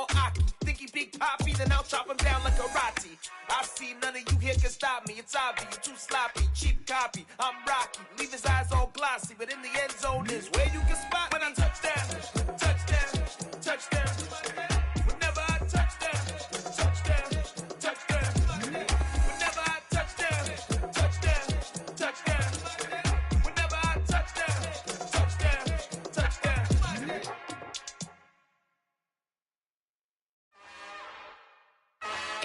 more Aki. Think he Big Poppy, then I'll chop him down like karate. I see none of you here can stop me. It's obvious, you're too sloppy, cheap copy. I'm Rocky, leave his eyes all glossy, but in the end zone is where you can spot when I touchdown, touchdown, touchdown. Whenever I touchdown, touchdown, touchdown. Whenever I touchdown, touchdown, touchdown. Whenever I touchdown, touchdown, touchdown.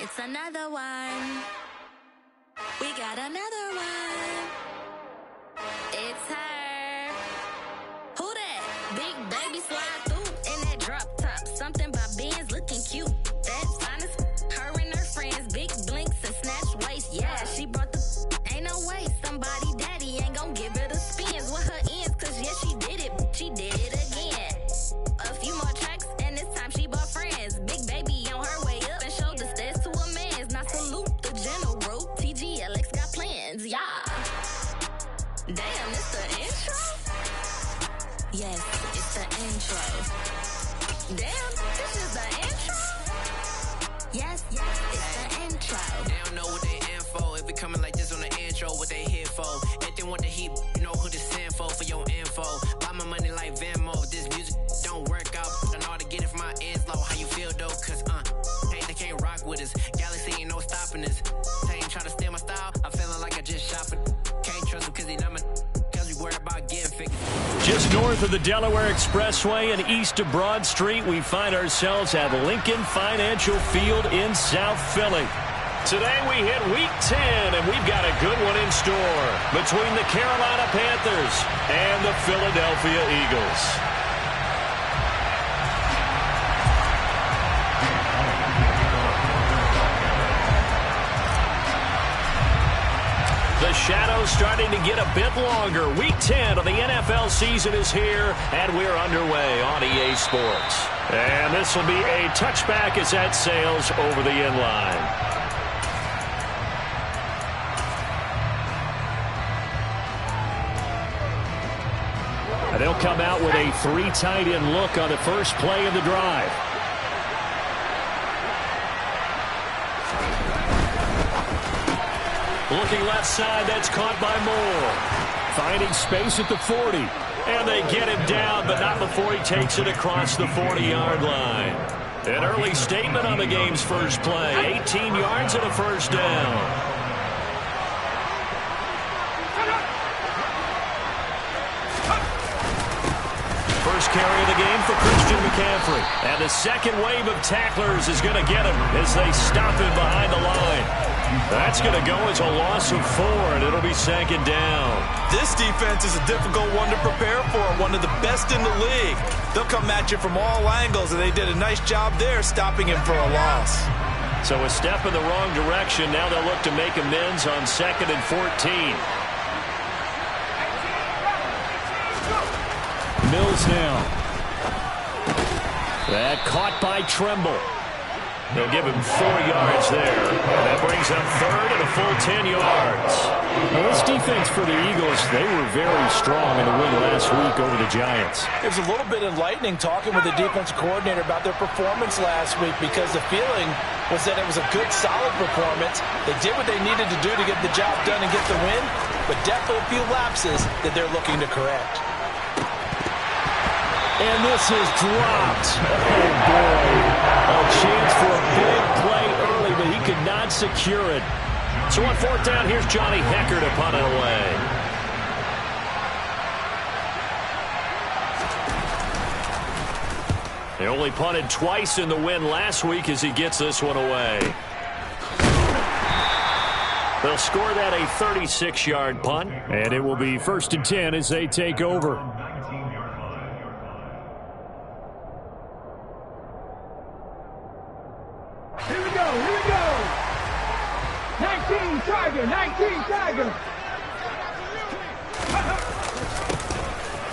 It's another one. We got another one. It's her. Who that? Big baby slide through in that drop top. Something by Benz looking cute. That's honest. Her and her friends, big blinks and snatch waist. Yeah, she brought the. Ain't no way somebody daddy ain't gon' give her the spins with her ends. Cause yeah, she did it. She did it again. A few more tracks and this time she bought friends. Big baby on her way up and showed the stairs to a man's. Now salute the general. TGLX got plans, yeah. Damn, it's the intro? Yes, it's the intro. Damn, this is the intro? Yes, it's the intro. They don't know what they in for. If we coming like this on the intro, what they here for? If they want the heat, you know who to send for your info. Buy my money like Venmo. This music don't work out. I know how to get it from my ends low. How you feel though? Cause hey, they can't rock with us. Galaxy ain't no stopping us. They ain't try to steal my style. I'm feeling like I just shopping. Can't trust them cause they not my cause we worried about getting fixed. Just north of the Delaware Expressway and east of Broad Street, we find ourselves at Lincoln Financial Field in South Philly. Today we hit Week 10, and we've got a good one in store between the Carolina Panthers and the Philadelphia Eagles. The shadow's starting to get a bit longer. Week 10 of the NFL season is here, and we're underway on EA Sports. And this will be a touchback as that sails over the end line. And they'll come out with a 3 tight end look on the first play of the drive. Looking left side, that's caught by Moore. Finding space at the 40. And they get him down, but not before he takes it across the 40-yard line. An early statement on the game's first play. 18 yards and a first down. First carry of the game for Christian McCaffrey. And the second wave of tacklers is going to get him as they stop him behind the line. That's going to go as a loss of 4, and it'll be second down. This defense is a difficult one to prepare for, one of the best in the league. They'll come at you from all angles, and they did a nice job there stopping him for a loss. So a step in the wrong direction. Now they'll look to make amends on 2nd and 14. Mills now. That caught by Tremble. They'll give him 4 yards there. That brings up 3rd and a full 10 yards. Now this defense for the Eagles, they were very strong in the win last week over the Giants. It was a little bit enlightening talking with the defensive coordinator about their performance last week because the feeling was that it was a good, solid performance. They did what they needed to do to get the job done and get the win, but definitely a few lapses that they're looking to correct. And this is dropped. Oh, boy. A chance for a big play early, but he could not secure it. So on 4th down, here's Johnny Hecker to punt it away. They only punted twice in the win last week as he gets this one away. They'll score that a 36-yard punt. And it will be 1st and 10 as they take over. Here we go. 19 Tiger.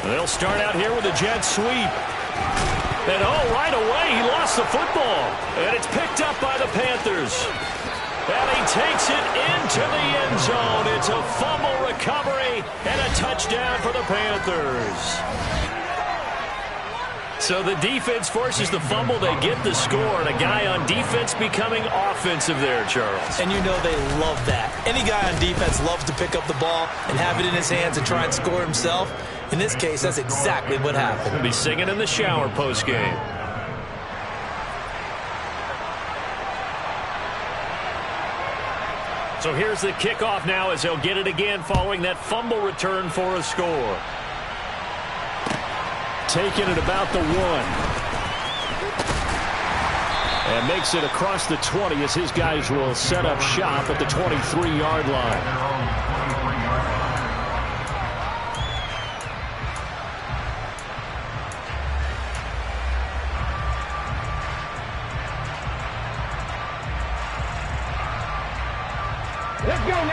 They'll start out here with a jet sweep. And right away he lost the football. And it's picked up by the Panthers. And he takes it into the end zone. It's a fumble recovery and a touchdown for the Panthers. So the defense forces the fumble. They get the score, and a guy on defense becoming offensive there, Charles. And you know they love that. Any guy on defense loves to pick up the ball and have it in his hands and try and score himself. In this case, that's exactly what happened. He'll be singing in the shower post-game. So here's the kickoff now as they'll get it again following that fumble return for a score. Taking it about the 1. And makes it across the 20 as his guys will set up shop at the 23-yard line.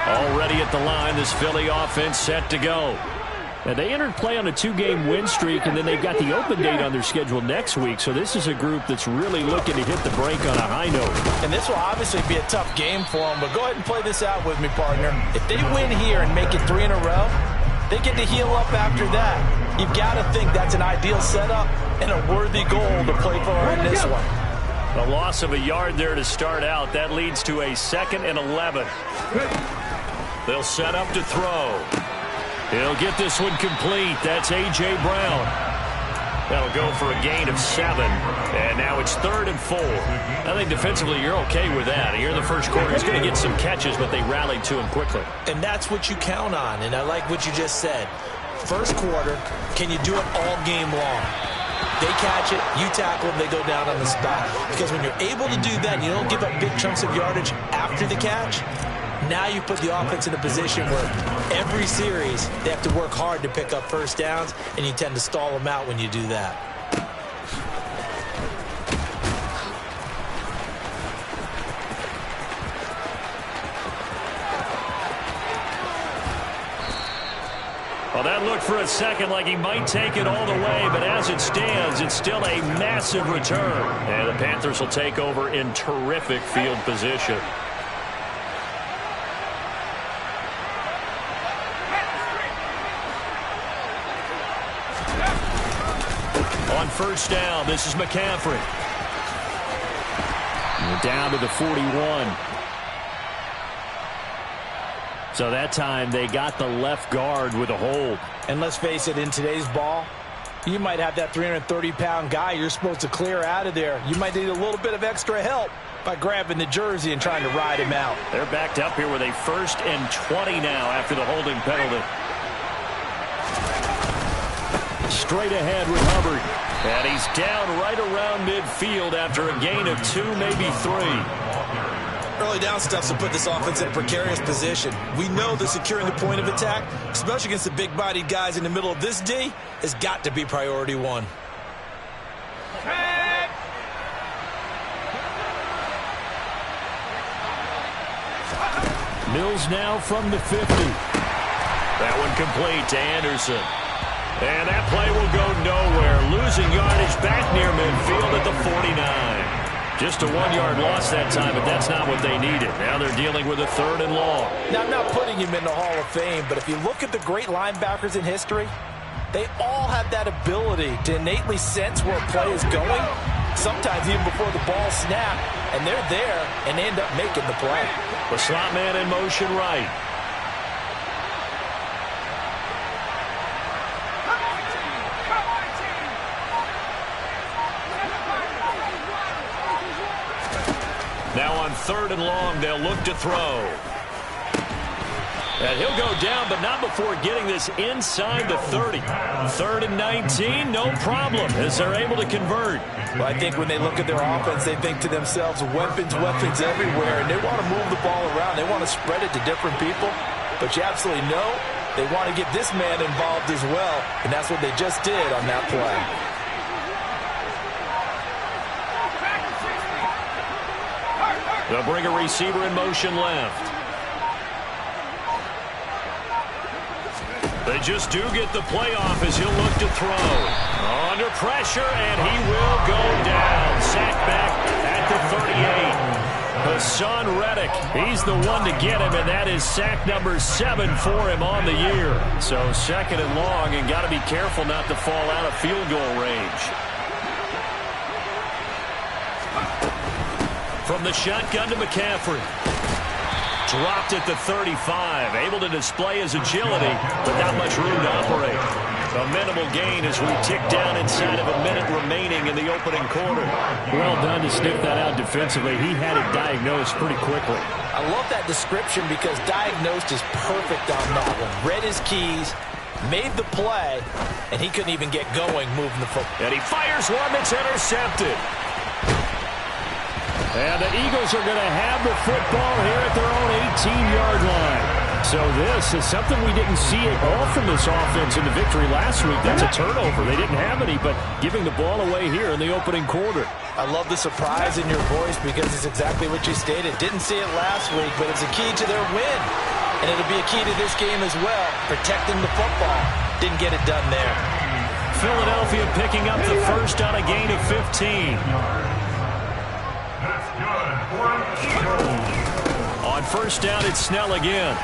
Already at the line, this Philly offense set to go. And they entered play on a 2-game win streak, and then they've got the open date on their schedule next week. So this is a group that's really looking to hit the break on a high note. And this will obviously be a tough game for them, but go ahead and play this out with me, partner. If they win here and make it 3 in a row, they get to heal up after that. You've got to think that's an ideal setup and a worthy goal to play for in this one. A loss of a yard there to start out. That leads to a 2nd and 11. They'll set up to throw. He'll get this one complete. That's A.J. Brown. That'll go for a gain of 7. And now it's 3rd and 4. I think defensively you're okay with that. Here in the first quarter, he's going to get some catches, but they rallied to him quickly. And that's what you count on, and I like what you just said. First quarter, can you do it all game long? They catch it, you tackle them, they go down on the spot. Because when you're able to do that, and you don't give up big chunks of yardage after the catch, now you put the offense in a position where every series they have to work hard to pick up first downs, and you tend to stall them out when you do that. Well, that looked for a second like he might take it all the way, but as it stands, it's still a massive return. And the Panthers will take over in terrific field position. On first down, this is McCaffrey. We're down to the 41. So that time they got the left guard with a hold. And let's face it, in today's ball, you might have that 330-pound guy you're supposed to clear out of there. You might need a little bit of extra help by grabbing the jersey and trying to ride him out. They're backed up here with a 1st and 20 now after the holding penalty. Straight ahead with Hubbard. And he's down right around midfield after a gain of 2, maybe 3. Early down stuff to put this offense in a precarious position. We know that securing the point of attack, especially against the big-bodied guys in the middle of this D, has got to be priority 1. Mills now from the 50. That one complete to Anderson. And that play will go nowhere. Losing yardage back near midfield at the 49. Just a 1-yard loss that time, but that's not what they needed. Now they're dealing with a 3rd and long. Now, I'm not putting him in the Hall of Fame, but if you look at the great linebackers in history, they all have that ability to innately sense where a play is going, sometimes even before the ball snapped, and they're there, and they end up making the play. The slot man in motion right. Now on 3rd and long, they'll look to throw. And he'll go down, but not before getting this inside the 30. 3rd and 19, no problem, as they're able to convert. Well, I think when they look at their offense, they think to themselves, weapons everywhere, and they want to move the ball around. They want to spread it to different people, but you absolutely know they want to get this man involved as well, and that's what they just did on that play. They'll bring a receiver in motion left. They just do get the play off as he'll look to throw. Under pressure, and he will go down. Sacked back at the 38. Hassan Reddick, he's the one to get him, and that is sack number 7 for him on the year. So 2nd and long, and got to be careful not to fall out of field goal range. From the shotgun to McCaffrey. Dropped at the 35. Able to display his agility, but not much room to operate. A minimal gain as we tick down inside of a minute remaining in the opening quarter. Well done to sniff that out defensively. He had it diagnosed pretty quickly. I love that description because diagnosed is perfect on that one. Read his keys, made the play, and he couldn't even get going moving the football. And he fires one that's intercepted. And the Eagles are going to have the football here at their own 18-yard line. So this is something we didn't see at all from this offense in the victory last week. That's a turnover. They didn't have any, but giving the ball away here in the opening quarter. I love the surprise in your voice because it's exactly what you stated. Didn't see it last week, but it's a key to their win. And it'll be a key to this game as well, protecting the football. Didn't get it done there. Philadelphia picking up the first on a gain of 15. On first down, it's Snell again.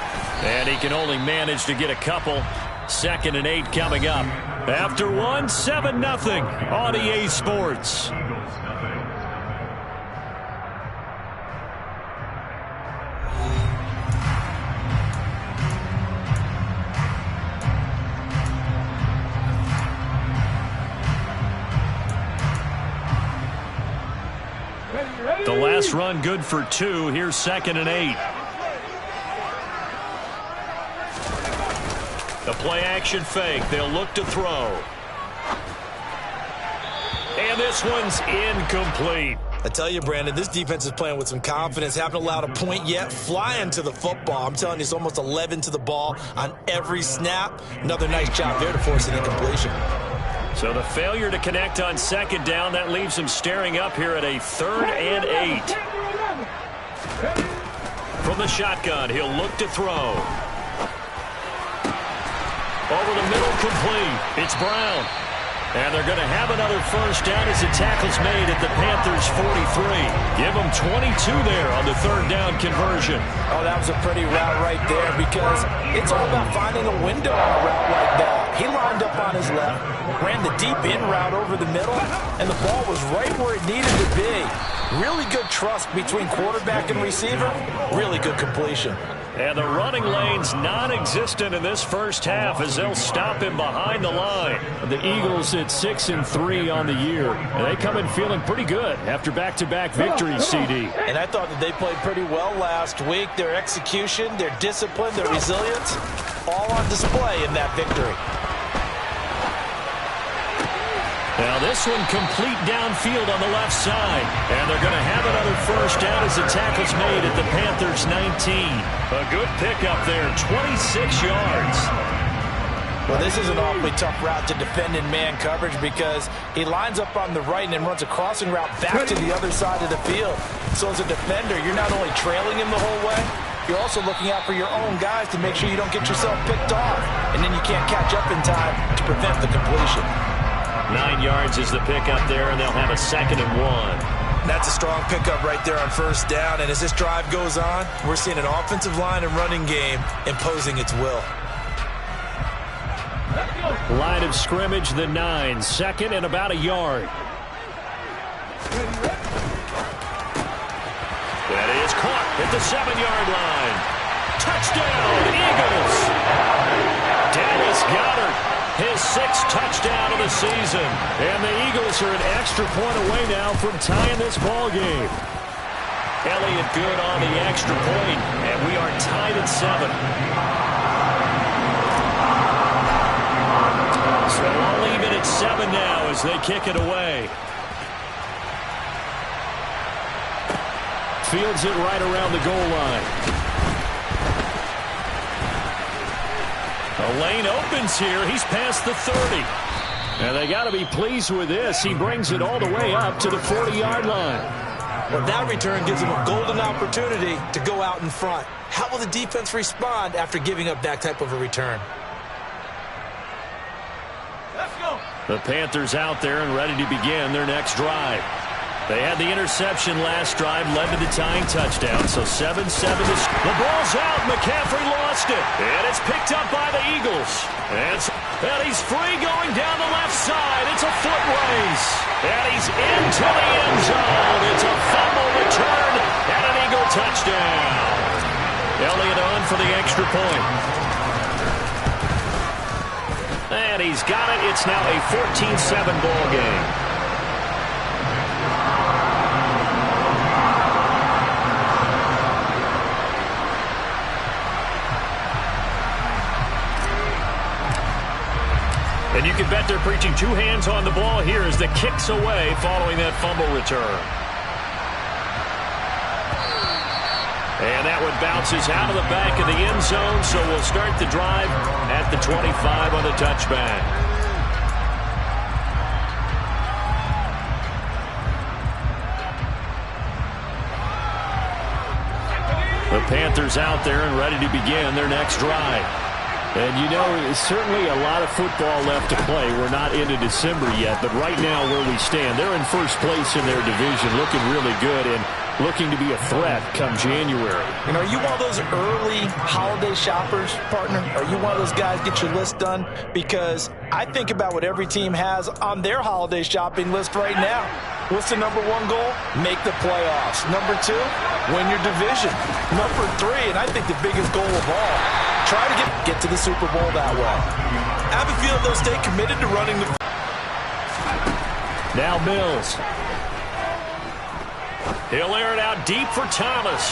And he can only manage to get a couple. 2nd and 8 coming up. After one, 7-0 on EA Sports. The last run good for 2. Here's 2nd and 8. The play action fake. They'll look to throw. And this one's incomplete. I tell you, Brandon, this defense is playing with some confidence. Haven't allowed a point yet. Flying to the football. I'm telling you, it's almost 11 to the ball on every snap. Another nice job there to force an incompletion. So the failure to connect on 2nd down, that leaves him staring up here at a 3rd and 8. From the shotgun, he'll look to throw. Over the middle, complete. It's Brown. And they're going to have another first down as the tackle's made at the Panthers' 43. Give them 22 there on the 3rd down conversion. Oh, that was a pretty route right there because it's all about finding a window on a route like that. He lined up on his left, ran the deep in route over the middle, and the ball was right where it needed to be. Really good trust between quarterback and receiver. Really good completion. And the running lane's non-existent in this first half as they'll stop him behind the line. The Eagles at 6-3 on the year. And they come in feeling pretty good after back-to-back victories, CD. And I thought that they played pretty well last week. Their execution, their discipline, their resilience, all on display in that victory. Now this one complete downfield on the left side. And they're going to have another first down as the tackle's made at the Panthers' 19. A good pickup there, 26 yards. Well, this is an awfully tough route to defend in man coverage because he lines up on the right and then runs a crossing route back to the other side of the field. So as a defender, you're not only trailing him the whole way, you're also looking out for your own guys to make sure you don't get yourself picked off. And then you can't catch up in time to prevent the completion. 9 yards is the pickup there, and they'll have a 2nd and 1. That's a strong pickup right there on first down. And as this drive goes on, we're seeing an offensive line and running game imposing its will. Line of scrimmage, the 9. 2nd and about a yard. That is caught at the 7-yard line. Touchdown, Eagles! Dallas Goedert, his 6th touchdown of the season. And the Eagles are an extra point away now from tying this ball game. Elliott good on the extra point, and we are tied at 7. So all even at 7 now as they kick it away. Fields it right around the goal line. The lane opens here. He's past the 30. And they got to be pleased with this. He brings it all the way up to the 40-yard line. Well, that return gives him a golden opportunity to go out in front. How will the defense respond after giving up that type of a return? Let's go. The Panthers out there and ready to begin their next drive. They had the interception last drive, led to the tying touchdown, so 7-7. The ball's out. McCaffrey lost it, and it's picked up by the Eagles. And he's free going down the left side. It's a foot race, and he's into the end zone. It's a fumble return extra point. And he's got it. It's now a 14-7 ball game. And you can bet they're preaching two hands on the ball here as the kick's away following that fumble return. And that one bounces out of the back of the end zone, so we'll start the drive at the 25 on the touchback. The Panthers out there and ready to begin their next drive. And, you know, certainly a lot of football left to play. We're not into December yet, but right now where we stand, they're in first place in their division, looking really good and looking to be a threat come January. You know, are you one of those early holiday shoppers, partner? Are you one of those guys get your list done? Because I think about what every team has on their holiday shopping list right now. What's the number one goal? Make the playoffs. Number two, win your division. Number three, and I think the biggest goal of all, try to get to the Super Bowl that way. I have a feeling they'll stay committed to running the... Now Mills. He'll air it out deep for Thomas.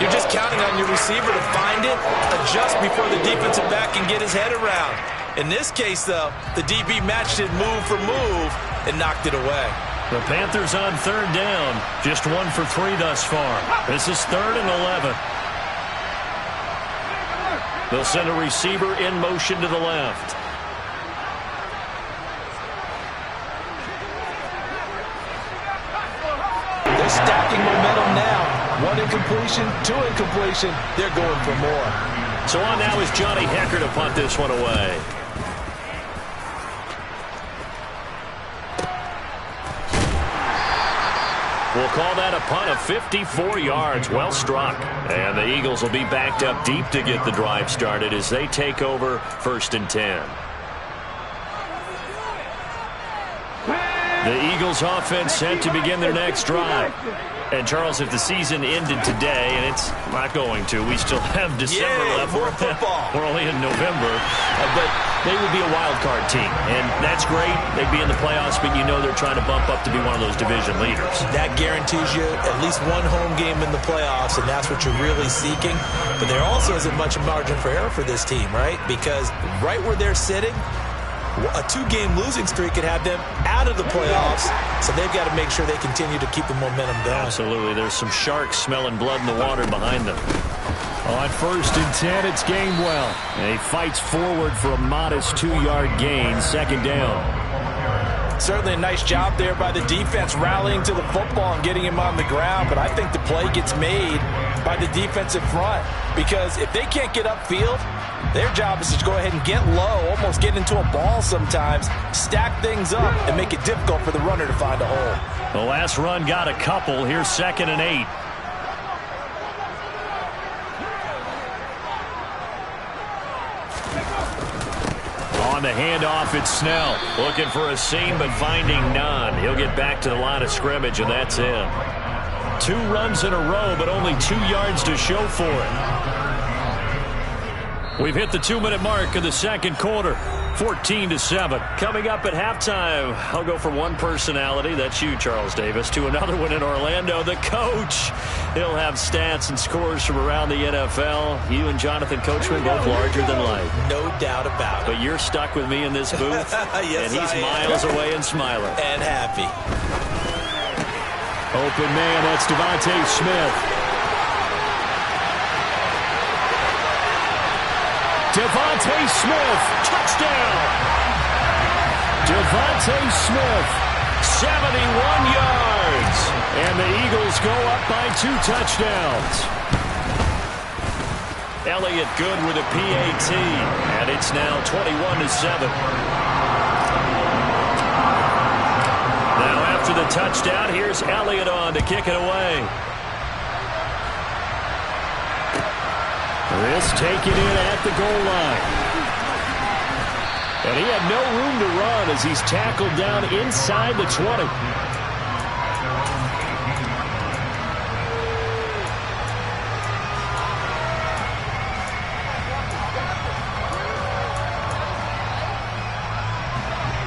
You're just counting on your receiver to find it, adjust before the defensive back can get his head around. In this case, though, the DB matched it move for move and knocked it away. The Panthers on third down. Just 1 for 3 thus far. This is 3rd and 11. They'll send a receiver in motion to the left. They're stacking momentum now. 1 incompletion, 2 incompletion. They're going for more. So on now is Johnny Hecker to punt this one away. We'll call that a punt of 54 yards. Well struck. And the Eagles will be backed up deep to get the drive started as they take over 1st and 10. The Eagles offense set to begin their next drive. And, Charles, if the season ended today, and it's not going to, we still have December left. More football. We're only in November. But they would be a wild card team. And that's great. They'd be in the playoffs, but you know they're trying to bump up to be one of those division leaders. That guarantees you at least 1 home game in the playoffs, and that's what you're really seeking. But there also isn't much margin for error for this team, right? Because right where they're sitting, a 2-game losing streak could have them out of the playoffs, so they've got to make sure they continue to keep the momentum going. Absolutely. There's some sharks smelling blood in the water behind them. On 1st and 10, it's Gainwell. And he fights forward for a modest 2-yard gain, 2nd down. Certainly a nice job there by the defense rallying to the football and getting him on the ground, but I think the play gets made by the defensive front because if they can't get upfield, their job is to go ahead and get low, almost get into a ball sometimes, stack things up, and make it difficult for the runner to find a hole. The last run got a couple. Here's 2nd and 8. On the handoff, it's Snell. Looking for a seam, but finding none. He'll get back to the line of scrimmage, and that's it. 2 runs in a row, but only 2 yards to show for it. We've hit the 2-minute mark of the 2nd quarter. 14-7. Coming up at halftime, I'll go from one personality, that's you, Charles Davis, to another one in Orlando, the coach. He'll have stats and scores from around the NFL. You and Jonathan Coachman both larger than life. No doubt about it. But you're stuck with me in this booth, yes, and he's miles away and smiling. And happy. Open man, that's Devontae Smith. Devontae Smith, touchdown! Devontae Smith, 71 yards. And the Eagles go up by 2 touchdowns. Elliott good with a PAT. And it's now 21-7. Now after the touchdown, here's Elliott on to kick it away. This taken in at the goal line. And he had no room to run as he's tackled down inside the 20.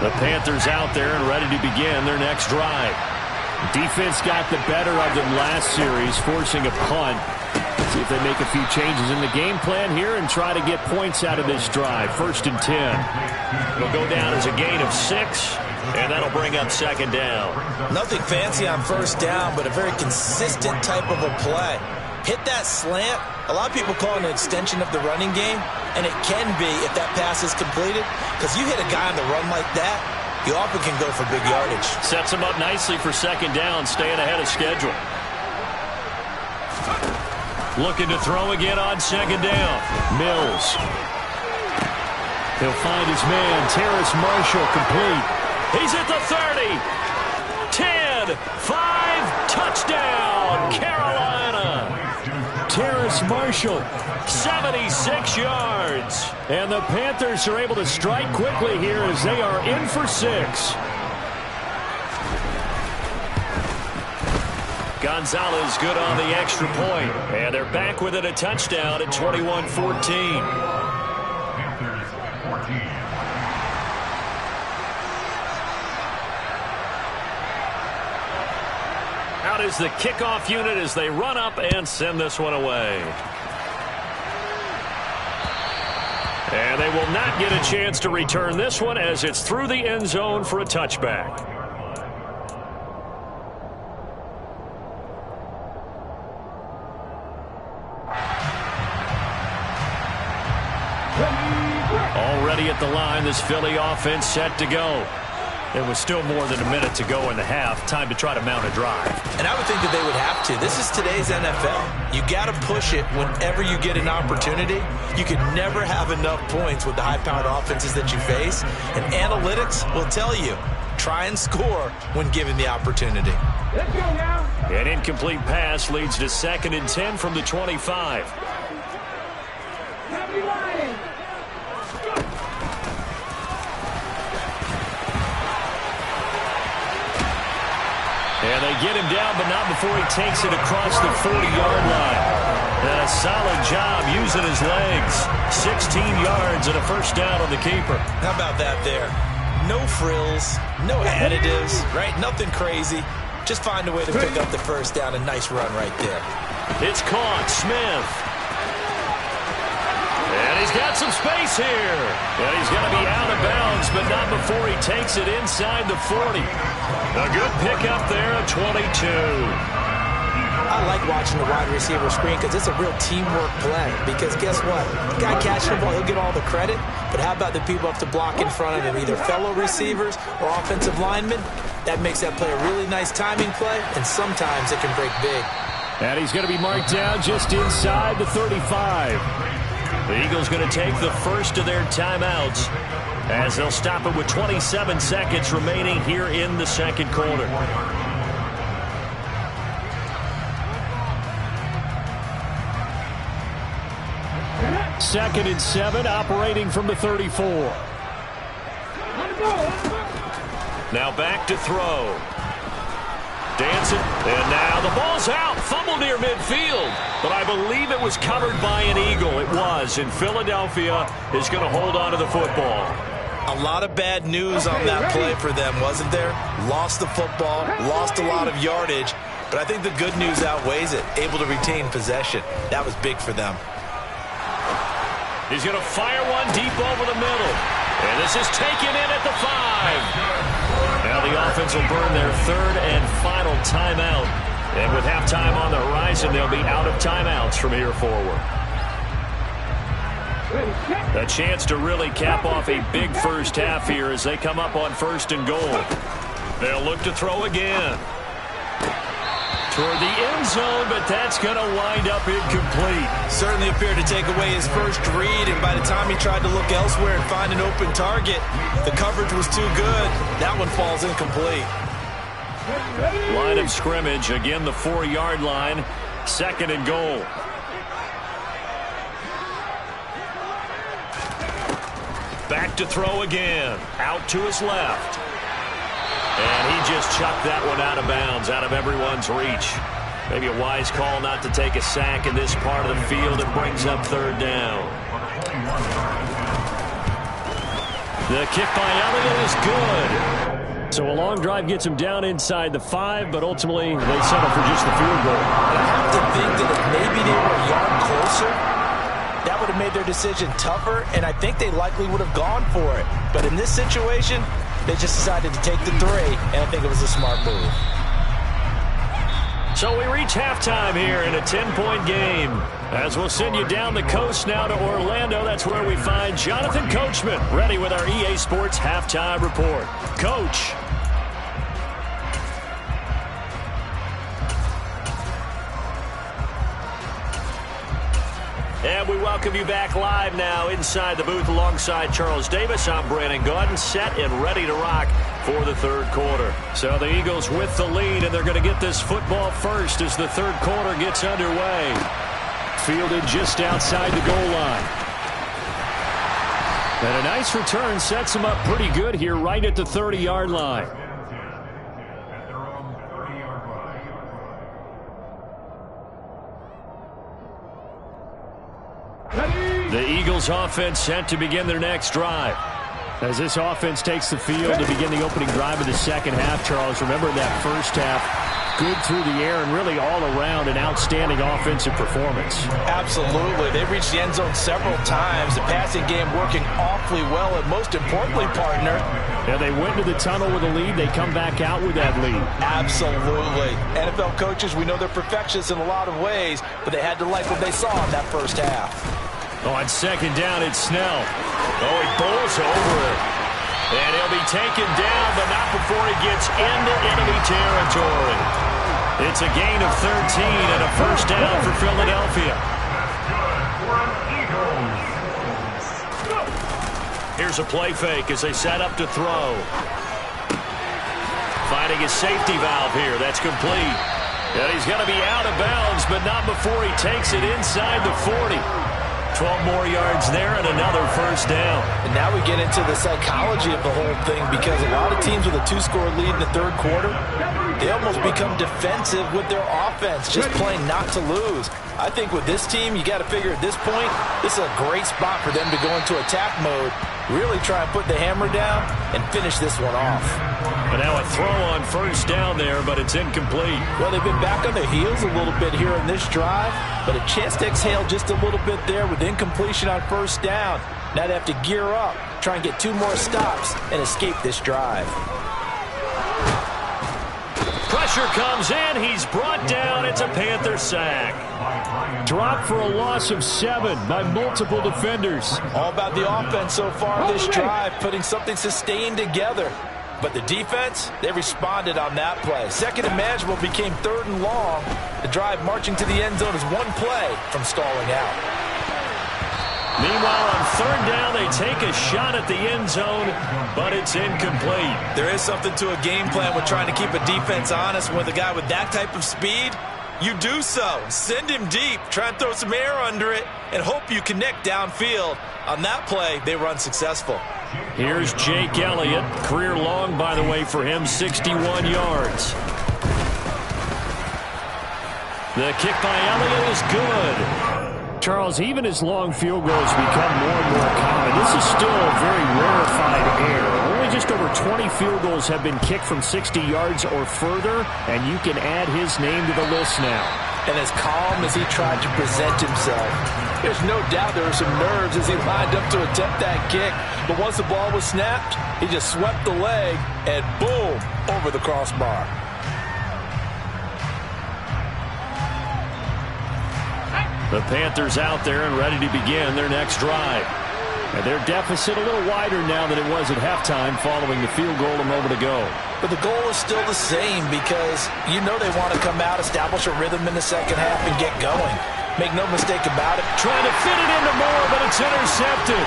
The Panthers out there and ready to begin their next drive. Defense got the better of them last series, forcing a punt. See if they make a few changes in the game plan here and try to get points out of this drive. 1st and 10. It'll go down as a gain of 6, and that'll bring up 2nd down. Nothing fancy on 1st down, but a very consistent type of a play. Hit that slant. A lot of people call it an extension of the running game, and it can be if that pass is completed, because you hit a guy on the run like that, you often can go for big yardage. Sets him up nicely for 2nd down, staying ahead of schedule. Looking to throw again on 2nd down. Mills. He'll find his man, Terrace Marshall, complete. He's at the 30. 10, 5, touchdown, Carolina. Terrace Marshall, 76 yards. And the Panthers are able to strike quickly here as they are in for 6. Gonzalez good on the extra point. And they're back within a touchdown at 21-14. Out is the kickoff unit as they run up and send this one away. And they will not get a chance to return this one as it's through the end zone for a touchback. Already at the line, this Philly offense set to go. There was still more than a minute to go in the half. Time to try to mount a drive. And I would think that they would have to. This is today's NFL. You got to push it whenever you get an opportunity. You can never have enough points with the high-powered offenses that you face. And analytics will tell you, try and score when given the opportunity. Let's go now. An incomplete pass leads to 2nd and 10 from the 25. Happy Lions. And they get him down, but not before he takes it across the 40-yard line. And a solid job using his legs. 16 yards and a 1st down on the keeper. How about that there? No frills, no additives, right? Nothing crazy. Just find a way to pick up the 1st down. A nice run right there. It's caught. Smith. And he's got some space here. And he's going to be out of bounds, but not before he takes it inside the 40. A good pickup there at 22. I like watching the wide receiver screen because it's a real teamwork play. Because guess what? The guy catching the ball, he'll get all the credit. But how about the people up to block in front of him, either fellow receivers or offensive linemen? That makes that play a really nice timing play, and sometimes it can break big. And he's going to be marked down just inside the 35. The Eagles going to take the first of their timeouts as they'll stop it with 27 seconds remaining here in the 2nd quarter. Second and 7, operating from the 34. Now back to throw. Dancing, and now the ball's out. Fumble near midfield, but I believe it was covered by an Eagle. It was, and Philadelphia is going to hold on to the football. A lot of bad news on that play for them, wasn't there? Lost the football, lost a lot of yardage, but I think the good news outweighs it. Able to retain possession. That was big for them. He's going to fire one deep over the middle, and this is taken in at the 5. Now the offense will burn their 3rd and final timeout. And with halftime on the horizon, they'll be out of timeouts from here forward. A chance to really cap off a big first half here as they come up on 1st and goal. They'll look to throw again. Toward the end zone, but that's going to wind up incomplete. Certainly appeared to take away his first read, and by the time he tried to look elsewhere and find an open target, the coverage was too good. That one falls incomplete. Line of scrimmage, again the 4-yard line, 2nd and goal. Back to throw again, out to his left. And he just chucked that one out of bounds, out of everyone's reach. Maybe a wise call not to take a sack in this part of the field. It brings up 3rd down. The kick by Elliott is good. So a long drive gets him down inside the 5, but ultimately they settle for just the field goal. And I have to think that if maybe they were a yard closer, that would have made their decision tougher, and I think they likely would have gone for it. But in this situation, they just decided to take the 3, and I think it was a smart move. So we reach halftime here in a 10-point game. As we'll send you down the coast now to Orlando, that's where we find Jonathan Coachman ready with our EA Sports Halftime Report. Coach. And we welcome you back live now inside the booth alongside Charles Davis. I'm Brandon Gaudin, set and ready to rock for the third quarter. So the Eagles with the lead, and they're going to get this football first as the third quarter gets underway. Fielded just outside the goal line. And a nice return sets them up pretty good here right at the 30-yard line. The Eagles offense set to begin their next drive. As this offense takes the field to begin the opening drive of the second half, Charles, remember that first half, good through the air and really all around an outstanding offensive performance. Absolutely. They reached the end zone several times. The passing game working awfully well, and most importantly, partner. Yeah, they went to the tunnel with a lead. They come back out with that lead. Absolutely. NFL coaches, we know they're perfectionists in a lot of ways, but they had to like what they saw in that first half. On second down, it's Snell. Oh, he bowls over it. And he'll be taken down, but not before he gets into enemy territory. It's a gain of 13 and a first down for Philadelphia. Here's a play fake as they set up to throw. Finding his safety valve here. That's complete. And he's going to be out of bounds, but not before he takes it inside the 40. 12 more yards there and another first down. And now we get into the psychology of the whole thing, because a lot of teams with a 2-score lead in the third quarter, they almost become defensive with their offense, just playing not to lose. I think with this team, you got to figure at this point, this is a great spot for them to go into attack mode, really try and put the hammer down and finish this one off. But now a throw on first down there, but it's incomplete. Well, they've been back on their heels a little bit here in this drive, but a chance to exhale just a little bit there with incompletion on first down. Now they have to gear up, try and get 2 more stops and escape this drive. Pressure comes in. He's brought down. It's a Panther sack. Dropped for a loss of 7 by multiple defenders. All about the offense so far this drive, putting something sustained together. But the defense, they responded on that play. Second and manageable became 3rd and long. The drive marching to the end zone is 1 play from stalling out. Meanwhile, on 3rd down, they take a shot at the end zone, but it's incomplete. There is something to a game plan with trying to keep a defense honest. With a guy with that type of speed, you do so. Send him deep, try and throw some air under it, and hope you connect downfield. On that play, they were unsuccessful. Here's Jake Elliott. Career long, by the way, for him, 61 yards. The kick by Elliott is good. Charles, even as long field goals become more and more common, this is still a very rarefied air. Only just over 20 field goals have been kicked from 60 yards or further, and you can add his name to the list now. And as calm as he tried to present himself, there's no doubt there were some nerves as he lined up to attempt that kick. But once the ball was snapped, he just swept the leg and boom, over the crossbar. The Panthers out there and ready to begin their next drive. And their deficit a little wider now than it was at halftime following the field goal a moment ago. But the goal is still the same, because you know they want to come out, establish a rhythm in the second half, and get going. Make no mistake about it. Trying to fit it into Moore, but it's intercepted.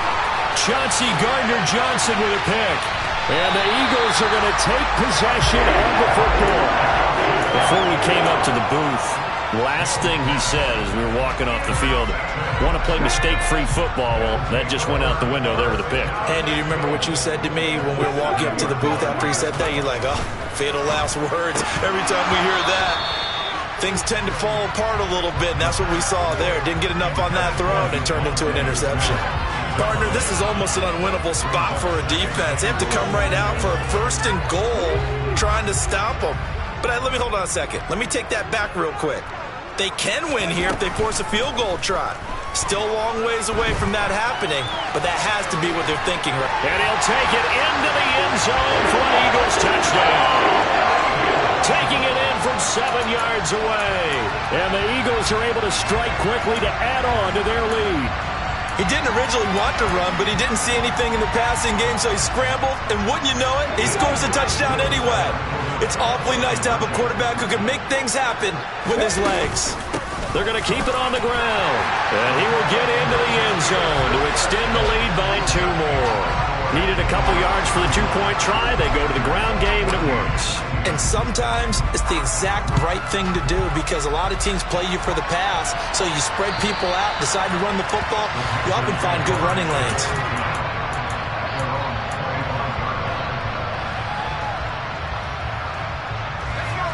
Chauncey Gardner-Johnson with a pick. And the Eagles are going to take possession of the football. Before we came up to the booth, last thing he said as we were walking off the field, want to play mistake-free football. Well, that just went out the window there with a pick. And do you remember what you said to me when we were walking up to the booth after he said that? You're like, oh, fatal last words. Every time we hear that, things tend to fall apart a little bit, and that's what we saw there. Didn't get enough on that throw, and it turned into an interception. Partner, this is almost an unwinnable spot for a defense. They have to come right out for a 1st and goal trying to stop them. But let me hold on a second. Let me take that back real quick. They can win here if they force a field goal try. Still a long ways away from that happening, but that has to be what they're thinking. And he'll take it into the end zone for an Eagles touchdown. Taking it in from 7 yards away. And the Eagles are able to strike quickly to add on to their lead. He didn't originally want to run, but he didn't see anything in the passing game, so he scrambled, and wouldn't you know it, he scores a touchdown anyway. It's awfully nice to have a quarterback who can make things happen with his legs. They're going to keep it on the ground, and he will get into the end zone to extend the lead by 2 more. Needed a couple yards for the 2-point try. They go to the ground game, and it works. And sometimes it's the exact right thing to do because a lot of teams play you for the pass, so you spread people out, decide to run the football, you often find good running lanes.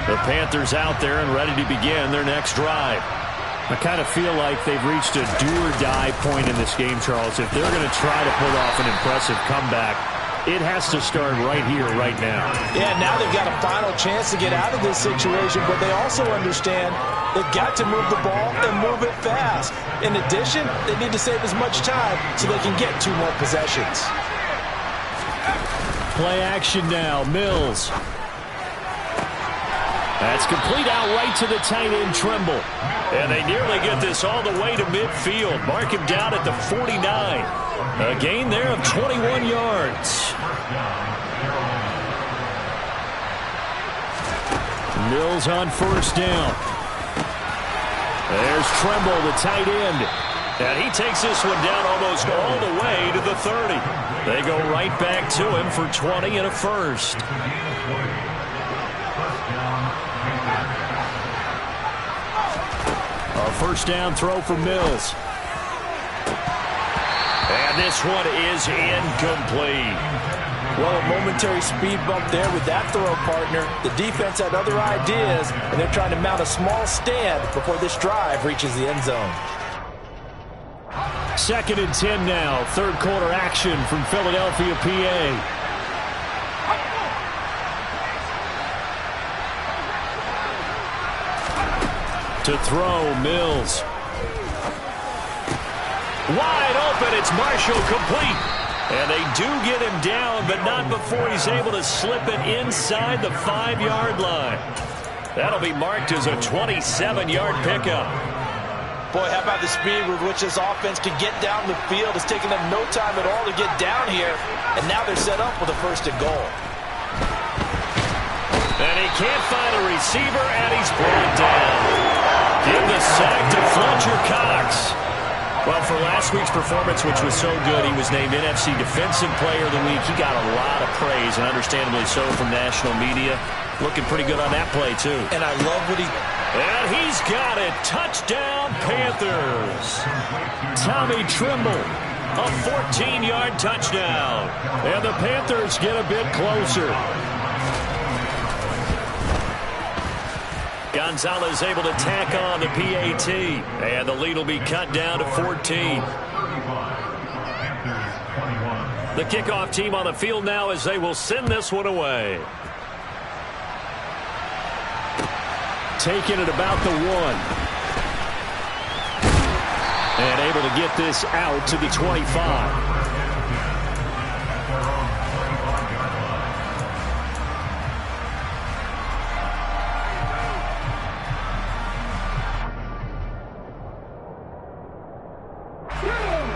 The Panthers out there and ready to begin their next drive. I kind of feel like they've reached a do-or-die point in this game, Charles. If they're going to try to pull off an impressive comeback, it has to start right here, right now. Yeah, now they've got a final chance to get out of this situation, but they also understand they've got to move the ball and move it fast. In addition, they need to save as much time so they can get 2 more possessions. Play action now, Mills. That's complete out right to the tight end, Trimble. And they nearly get this all the way to midfield. Mark him down at the 49. A gain there of 21 yards. Mills on 1st down. There's Trimble, the tight end. And he takes this one down almost all the way to the 30. They go right back to him for 20 and a 1st. A 1st down throw for Mills. And this one is incomplete. Well, a momentary speed bump there with that throw, partner. The defense had other ideas, and they're trying to mount a small stand before this drive reaches the end zone. 2nd and 10 now. 3rd quarter action from Philadelphia, PA. To throw, Mills. Wide open, it's Marshall, complete. And they do get him down, but not before he's able to slip it inside the 5-yard line. That'll be marked as a 27-yard pickup. Boy, how about the speed with which this offense can get down the field? It's taken them no time at all to get down here, and now they're set up with a 1st and goal. And he can't find a receiver, and he's brought down. Give the sack to Fletcher Cox. Well, for last week's performance, which was so good, he was named NFC Defensive Player of the Week. He got a lot of praise, and understandably so, from national media. Looking pretty good on that play, too. And I love what he... And he's got it. Touchdown, Panthers. Tommy Trimble, a 14-yard touchdown. And the Panthers get a bit closer. Gonzalez able to tack on the PAT. And the lead will be cut down to 14. The kickoff team on the field now as they will send this one away. Taking it about the 1. And able to get this out to the 25.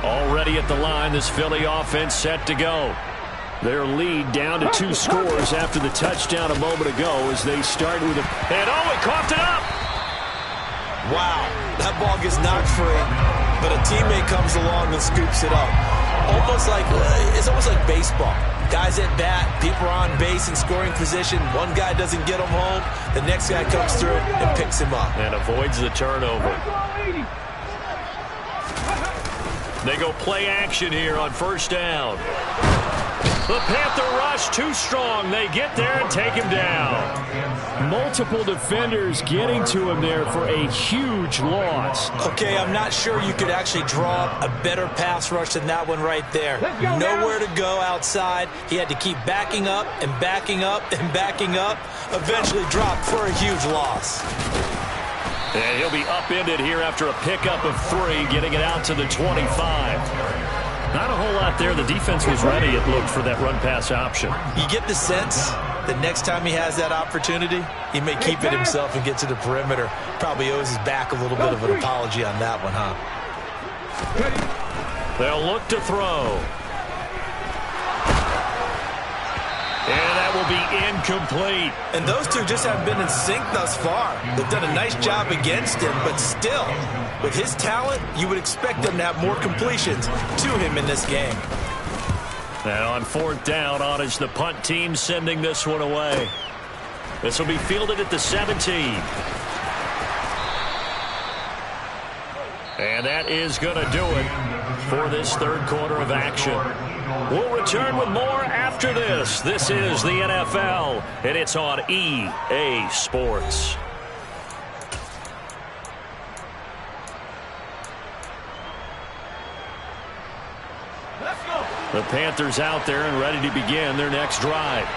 Already at the line, this Philly offense set to go. Their lead down to 2 scores after the touchdown a moment ago as they start with a... And he coughed it up! Wow, that ball gets knocked free, but a teammate comes along and scoops it up. It's almost like baseball. Guys at bat, people are on base in scoring position. One guy doesn't get him home, the next guy comes through and picks him up. And avoids the turnover. They go play action here on 1st down. The Panther rush too strong. They get there and take him down. Multiple defenders getting to him there for a huge loss. Okay, I'm not sure you could actually draw up a better pass rush than that one right there. Nowhere to go outside. He had to keep backing up and backing up and backing up. Eventually dropped for a huge loss. And he'll be upended here after a pickup of 3, getting it out to the 25. Not a whole lot there. The defense was ready, it looked, for that run-pass option. You get the sense that next time he has that opportunity, he may keep it himself and get to the perimeter. Probably owes his back a little bit of an apology on that one, huh? They'll look to throw. And that will be incomplete. And those two just haven't been in sync thus far. They've done a nice job against him, but still, with his talent, you would expect them to have more completions to him in this game. Now on 4th down, on is the punt team sending this one away. This will be fielded at the 17. And that is going to do it for this third quarter of action. We'll return with more after this. This is the NFL, and it's on EA Sports. The Panthers out there and ready to begin their next drive.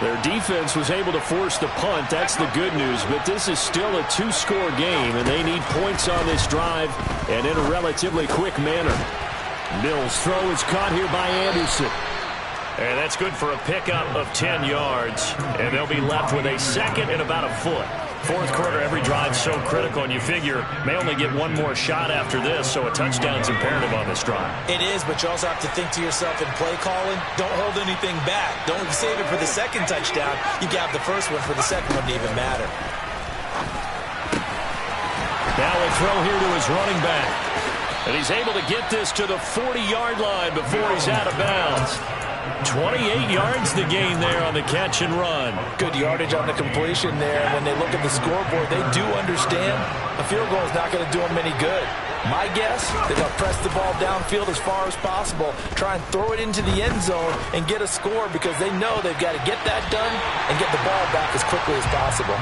Their defense was able to force the punt. That's the good news. But this is still a 2-score game, and they need points on this drive and in a relatively quick manner. Mills' throw is caught here by Anderson. And that's good for a pickup of 10 yards. And they'll be left with a second and about a foot. Fourth quarter, every drive so critical, and you figure may only get one more shot after this, so a touchdown's imperative on this drive. It is, but you also have to think to yourself in play calling, don't hold anything back. Don't save it for the second touchdown. You got the first one for the second one to even matter. Now a throw here to his running back. And he's able to get this to the 40-yard line before he's out of bounds. 28 yards to gain there on the catch and run. Good yardage on the completion there. When they look at the scoreboard, they do understand a field goal is not going to do them any good. My guess, they're going to press the ball downfield as far as possible, try and throw it into the end zone and get a score because they know they've got to get that done and get the ball back as quickly as possible.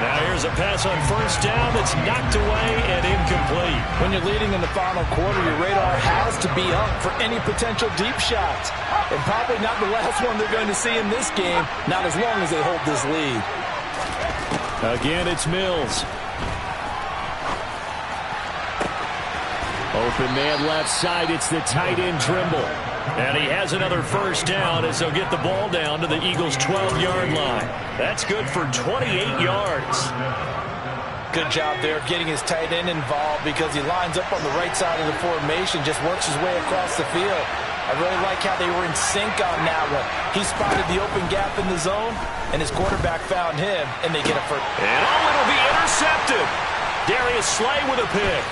Now here's a pass on first down that's knocked away and incomplete. When you're leading in the final quarter, your radar has to be up for any potential deep shots. And probably not the last one they're going to see in this game, not as long as they hold this lead. Again, it's Mills. Open man left side. It's the tight end Trimble. And he has another first down as they'll get the ball down to the Eagles' 12-yard line. That's good for 28 yards. Good job there getting his tight end involved because he lines up on the right side of the formation, just works his way across the field. I really like how they were in sync on that one. He spotted the open gap in the zone, and his quarterback found him, and they get a first. And it'll be intercepted. Darius Slay with a pick.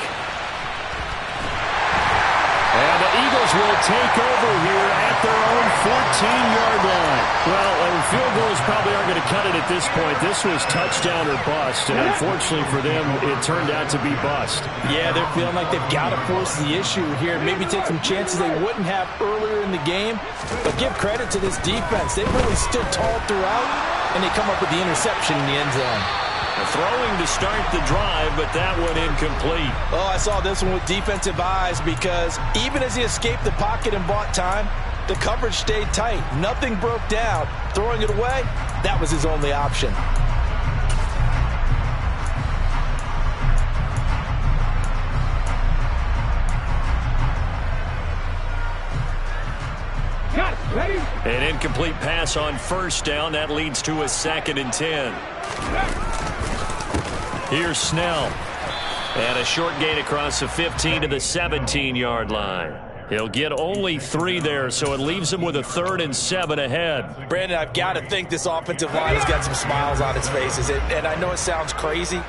And the Eagles will take over here at their own 14-yard line. Well, field goals probably aren't going to cut it at this point. This was touchdown or bust, and unfortunately for them, it turned out to be bust. Yeah, they're feeling like they've got to force the issue here. Maybe take some chances they wouldn't have earlier in the game. But give credit to this defense. They really stood tall throughout, and they come up with the interception in the end zone. Throwing to start the drive, but that one incomplete. Oh, I saw this one with defensive eyes because even as he escaped the pocket and bought time, the coverage stayed tight. Nothing broke down. Throwing it away, that was his only option. An incomplete pass on first down. That leads to a 2nd and 10. Here's Snell. And a short gain across the 15 to the 17-yard line. He'll get only 3 there, so it leaves him with a 3rd and 7 ahead. Brandon, I've got to think this offensive line has got some smiles on its faces. And I know it sounds crazy,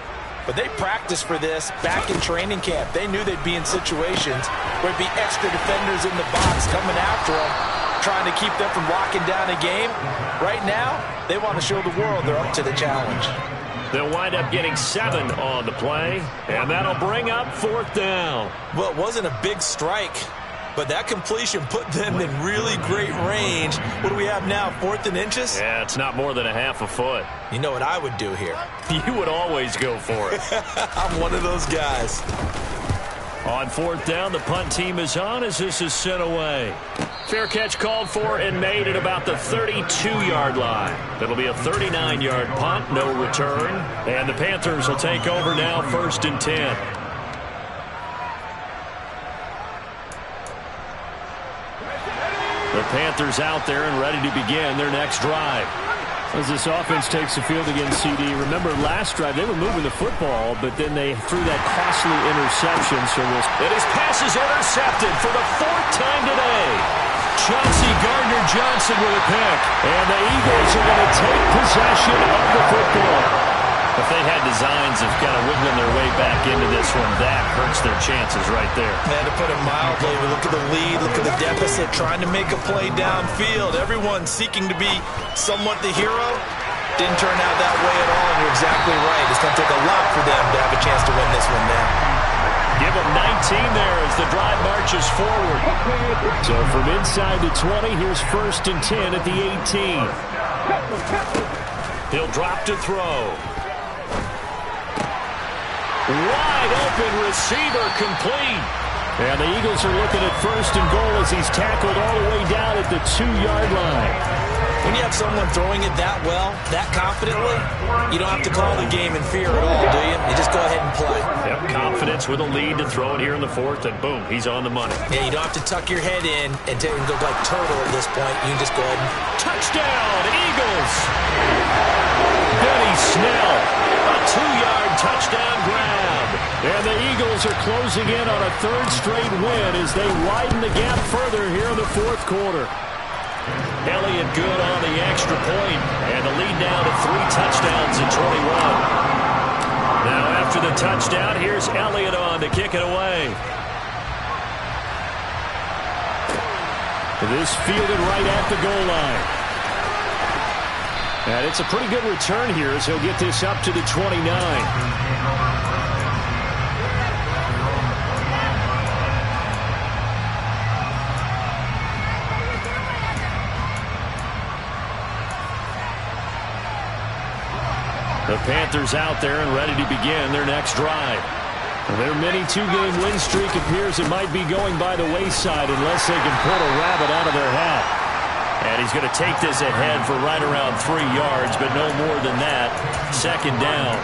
but they practiced for this back in training camp. They knew they'd be in situations where it'd be extra defenders in the box coming after them, trying to keep them from locking down a game. Right now, they want to show the world they're up to the challenge. They'll wind up getting 7 on the play, and that'll bring up 4th down. Well, it wasn't a big strike, but that completion put them in really great range. What do we have now, 4th and inches? Yeah, it's not more than a half a foot. You know what I would do here? You would always go for it. I'm one of those guys. On 4th down, the punt team is on as this is sent away. Fair catch called for and made at about the 32-yard line. It'll be a 39-yard punt, no return. And the Panthers will take over now, 1st and 10. The Panthers out there and ready to begin their next drive. As this offense takes the field against CD, remember last drive they were moving the football, but then they threw that costly interception. So his pass is intercepted for the 4th time today. Chauncey Gardner-Johnson with a pick, and the Eagles are going to take possession of the football. If they had designs of kind of wiggling their way back into this one, that hurts their chances right there. Man, to put it mildly, look at the lead, look at the deficit, trying to make a play downfield. Everyone seeking to be somewhat the hero. Didn't turn out that way at all, and you're exactly right. It's going to take a lot for them to have a chance to win this one now. Give them 19 there as the drive marches forward. So from inside the 20, here's 1st and 10 at the 18. He'll drop to throw. Wide open receiver complete. And the Eagles are looking at 1st and goal as he's tackled all the way down at the 2-yard line. When you have someone throwing it that well, that confidently, you don't have to call the game in fear at all, do you? You just go ahead and play. Yep, confidence with a lead to throw it here in the 4th, and boom, he's on the money. Yeah, you don't have to tuck your head in and go like turtle at this point. You can just go ahead and... Touchdown, Eagles! Benny Snell, a 2-yard touchdown grab. And the Eagles are closing in on a 3rd straight win as they widen the gap further here in the 4th quarter. Elliott good on the extra point, and the lead down to 3 touchdowns in 21. Now after the touchdown, here's Elliott on to kick it away. This fielded right at the goal line. And it's a pretty good return here as he'll get this up to the 29. The Panthers out there and ready to begin their next drive. Their mini 2-game win streak appears it might be going by the wayside unless they can pull a rabbit out of their hat. And he's going to take this ahead for right around 3 yards, but no more than that. 2nd down.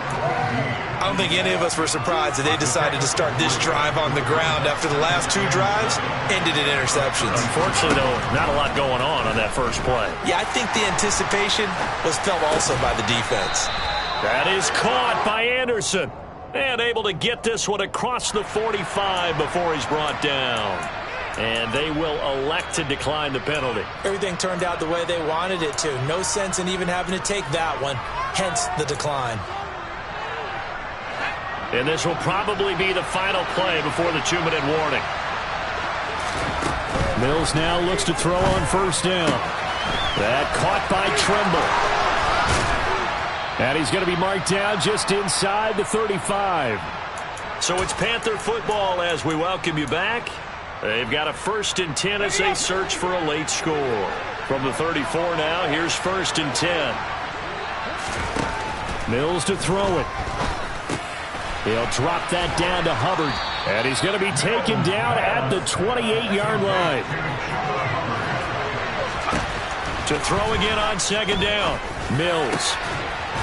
I don't think any of us were surprised that they decided to start this drive on the ground after the last 2 drives ended in interceptions. Unfortunately, though, not a lot going on that first play. Yeah, I think the anticipation was felt also by the defense. That is caught by Anderson. And able to get this one across the 45 before he's brought down. And they will elect to decline the penalty. Everything turned out the way they wanted it to. No sense in even having to take that one. Hence the decline. And this will probably be the final play before the 2-minute warning. Mills now looks to throw on 1st down. That caught by Trimble. And he's going to be marked down just inside the 35. So it's Panther football as we welcome you back. They've got a 1st and 10 as they search for a late score. From the 34 now, here's 1st and 10. Mills to throw it. He'll drop that down to Hubbard. And he's going to be taken down at the 28-yard line. To throw again on 2nd down. Mills.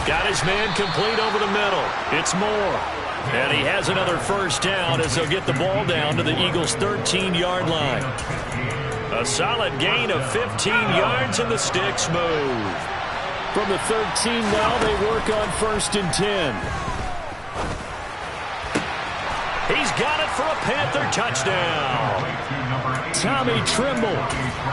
Got his man complete over the middle. It's Moore. And he has another 1st down as they'll get the ball down to the Eagles' 13-yard line. A solid gain of 15 yards and the sticks move. From the 13 now, they work on 1st and 10. He's got it for a Panther touchdown. Tommy Trimble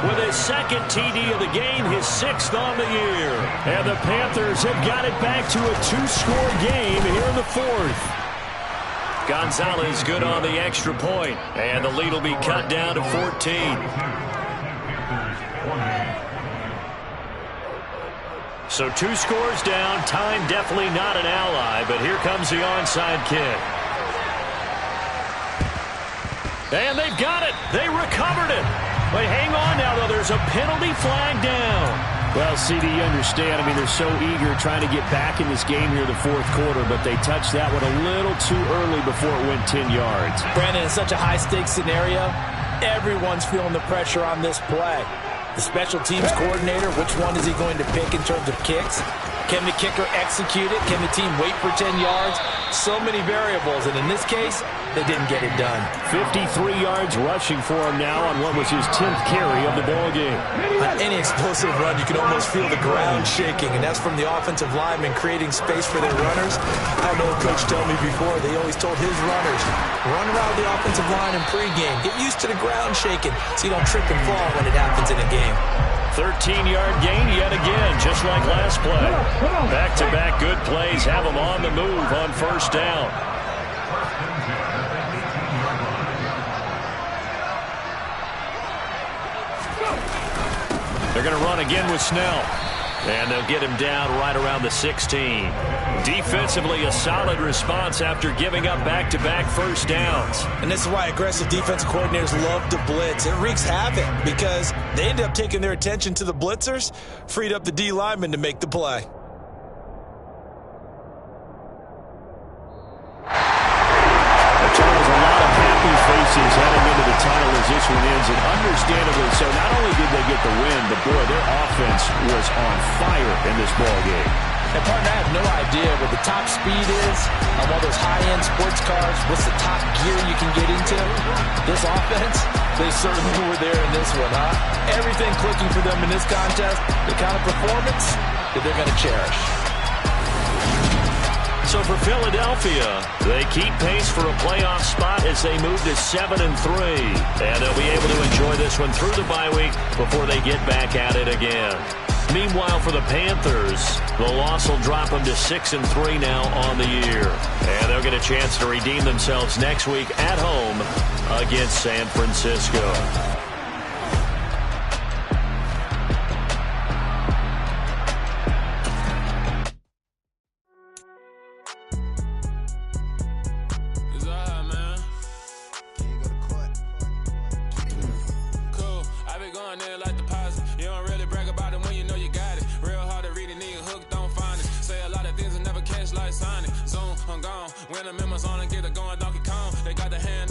with his 2nd TD of the game, his 6th on the year. And the Panthers have got it back to a 2-score game here in the 4th. Gonzalez good on the extra point, and the lead will be cut down to 14. So 2 scores down, time definitely not an ally, but here comes the onside kick. And they've got it. They recovered it. But hang on now, though. There's a penalty flag down. Well, CD, you understand. I mean, they're so eager trying to get back in this game here in the fourth quarter, but they touched that one a little too early before it went 10 yards. Brandon, it's such a high-stakes scenario. Everyone's feeling the pressure on this play. The special teams coordinator, which one is he going to pick in terms of kicks? Can the kicker execute it? Can the team wait for 10 yards? So many variables, and in this case, they didn't get it done. 53 yards rushing for him now on what was his 10th carry of the ball game. On any explosive run, you can almost feel the ground shaking, and that's from the offensive linemen creating space for their runners. I know Coach told me before, they always told his runners, run around the offensive line in pregame. Get used to the ground shaking so you don't trip and fall when it happens in a game. 13-yard gain yet again, just like last play. Back-to-back good plays have them on the move on first down. They're going to run again with Snell. And they'll get him down right around the 16. Defensively, a solid response after giving up back-to-back first downs. And this is why aggressive defensive coordinators love to blitz. It wreaks havoc because they end up taking their attention to the blitzers, freed up the D lineman to make the play. Faces heading into the title as this one ends, and understandably so. Not only did they get the win, but boy, their offense was on fire in this ball game. And partner, I have no idea what the top speed is on one of those high-end sports cars. What's the top gear you can get into? This offense, they certainly were there in this one, huh? Everything clicking for them in this contest, the kind of performance that they're going to cherish. So for Philadelphia, they keep pace for a playoff spot as they move to 7-3. And they'll be able to enjoy this one through the bye week before they get back at it again. Meanwhile, for the Panthers, the loss will drop them to 6-3 now on the year. And they'll get a chance to redeem themselves next week at home against San Francisco.